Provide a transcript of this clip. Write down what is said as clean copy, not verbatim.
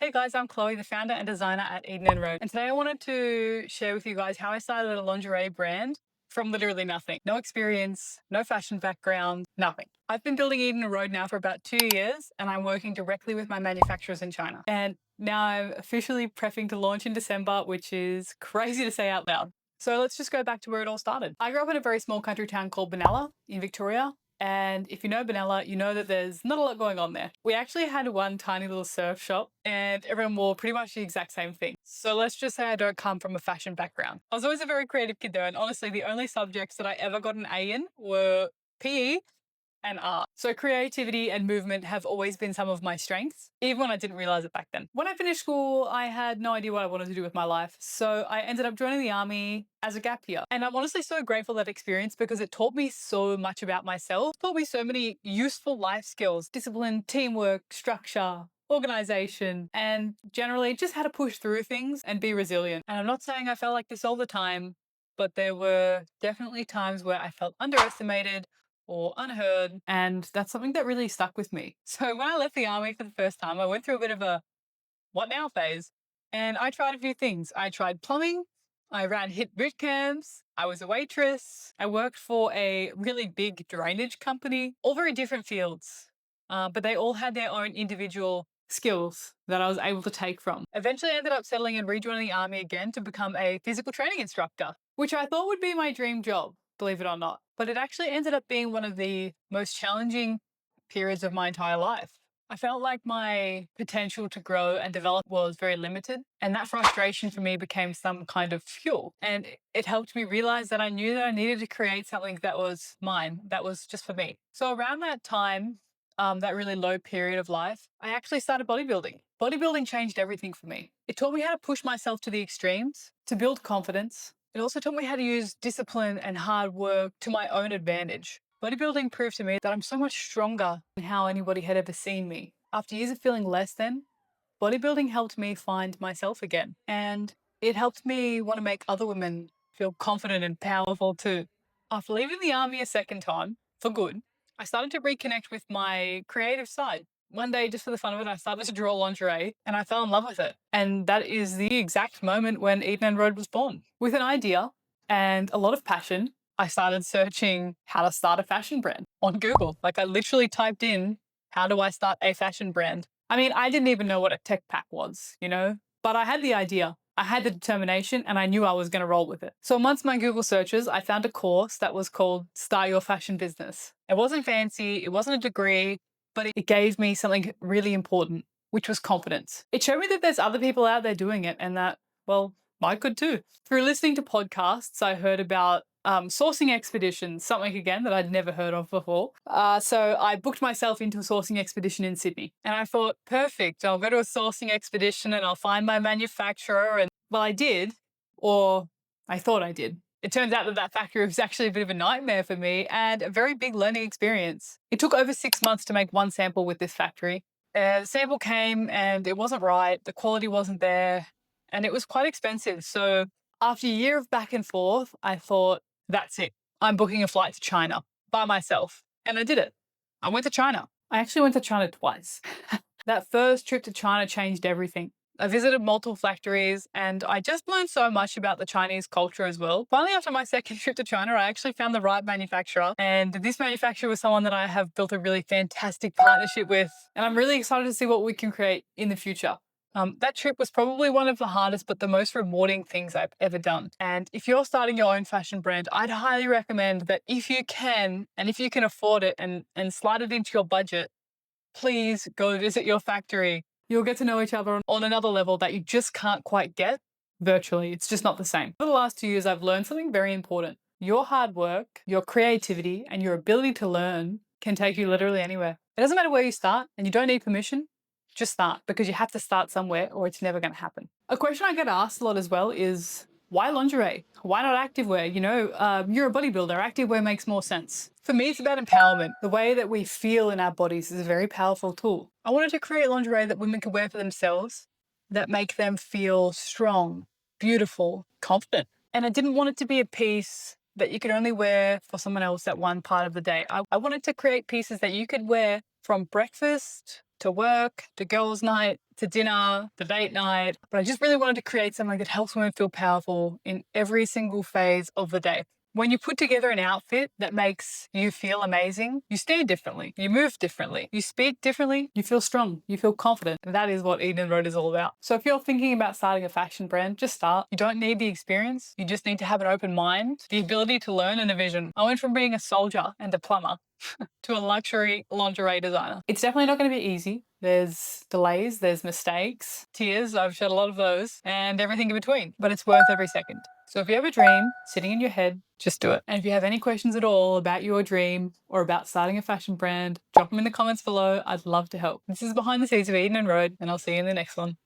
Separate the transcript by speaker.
Speaker 1: Hey guys, I'm Chloe, the founder and designer at Eden Rhode. And today I wanted to share with you guys how I started a lingerie brand from literally nothing. No experience, no fashion background, nothing. I've been building Eden Rhode now for about 2 years and I'm working directly with my manufacturers in China. And now I'm officially prepping to launch in December, which is crazy to say out loud. So let's just go back to where it all started. I grew up in a very small country town called Benalla in Victoria. And if you know Benalla, you know that there's not a lot going on there. We actually had one tiny little surf shop and everyone wore pretty much the exact same thing. So let's just say I don't come from a fashion background. I was always a very creative kid though, and honestly, the only subjects that I ever got an A in were PE and art. So creativity and movement have always been some of my strengths, even when I didn't realize it back then. When I finished school, I had no idea what I wanted to do with my life. So I ended up joining the army as a gap year. And I'm honestly so grateful for that experience because it taught me so much about myself, taught me so many useful life skills, discipline, teamwork, structure, organization, and generally just how to push through things and be resilient. And I'm not saying I felt like this all the time, but there were definitely times where I felt underestimated or unheard. And that's something that really stuck with me. So when I left the army for the first time, I went through a bit of a what now phase. And I tried a few things. I tried plumbing. I ran hit boot camps. I was a waitress. I worked for a really big drainage company, all very different fields. But they all had their own individual skills that I was able to take from. Eventually I ended up settling and rejoining the army again to become a physical training instructor, which I thought would be my dream job, believe it or not. But it actually ended up being one of the most challenging periods of my entire life. I felt like my potential to grow and develop was very limited. And that frustration for me became some kind of fuel. And it helped me realize that I knew that I needed to create something that was mine, that was just for me. So around that time, that really low period of life, I actually started bodybuilding. Bodybuilding changed everything for me. It taught me how to push myself to the extremes, to build confidence. It also taught me how to use discipline and hard work to my own advantage. Bodybuilding proved to me that I'm so much stronger than how anybody had ever seen me. After years of feeling less than, bodybuilding helped me find myself again. And it helped me want to make other women feel confident and powerful too. After leaving the army a second time, for good, I started to reconnect with my creative side. One day, just for the fun of it, I started to draw lingerie and I fell in love with it. And that is the exact moment when Eden Rhode was born. With an idea and a lot of passion, I started searching how to start a fashion brand on Google. Like I literally typed in, how do I start a fashion brand? I mean, I didn't even know what a tech pack was, but I had the idea. I had the determination and I knew I was going to roll with it. So amongst my Google searches, I found a course that was called Start Your Fashion Business. It wasn't fancy. It wasn't a degree, but it gave me something really important, which was confidence. It showed me that there's other people out there doing it and that, well, I could too. Through listening to podcasts, I heard about sourcing expeditions, something again that I'd never heard of before. So I booked myself into a sourcing expedition in Sydney. And I thought, perfect, I'll go to a sourcing expedition and I'll find my manufacturer. And well, I did, or I thought I did. It turns out that that factory was actually a bit of a nightmare for me and a very big learning experience. It took over 6 months to make one sample with this factory. The sample came and it wasn't right. The quality wasn't there and it was quite expensive. So after a year of back and forth, I thought, that's it. I'm booking a flight to China by myself. And I did it. I went to China. I actually went to China twice. That first trip to China changed everything. I visited multiple factories and I just learned so much about the Chinese culture as well. Finally, after my second trip to China, I actually found the right manufacturer. And this manufacturer was someone that I have built a really fantastic partnership with. And I'm really excited to see what we can create in the future. That trip was probably one of the hardest but the most rewarding things I've ever done. And if you're starting your own fashion brand, I'd highly recommend that if you can, and if you can afford it and slide it into your budget, please go visit your factory. You'll get to know each other on another level that you just can't quite get virtually. It's just not the same. For the last 2 years, I've learned something very important. Your hard work, your creativity, and your ability to learn can take you literally anywhere. It doesn't matter where you start, and you don't need permission. Just start, because you have to start somewhere or it's never going to happen. A question I get asked a lot as well is, why lingerie? Why not activewear? You're a bodybuilder. Activewear makes more sense. For me, it's about empowerment. The way that we feel in our bodies is a very powerful tool. I wanted to create lingerie that women could wear for themselves, that make them feel strong, beautiful, confident. And I didn't want it to be a piece that you could only wear for someone else at one part of the day. I wanted to create pieces that you could wear from breakfast to work, to girls' night, to dinner, to date night. But I just really wanted to create something that helps women feel powerful in every single phase of the day. When you put together an outfit that makes you feel amazing, you stand differently, you move differently, you speak differently, you feel strong, you feel confident. And that is what Eden Rhode is all about. So if you're thinking about starting a fashion brand, just start. You don't need the experience. You just need to have an open mind, the ability to learn, and a vision. I went from being a soldier and a plumber to a luxury lingerie designer. It's definitely not going to be easy. There's delays, there's mistakes, tears, I've shed a lot of those, and everything in between, but it's worth every second. So if you have a dream sitting in your head, just do it. And if you have any questions at all about your dream or about starting a fashion brand, drop them in the comments below. I'd love to help. This is Behind the Scenes of Eden Rhode, and I'll see you in the next one.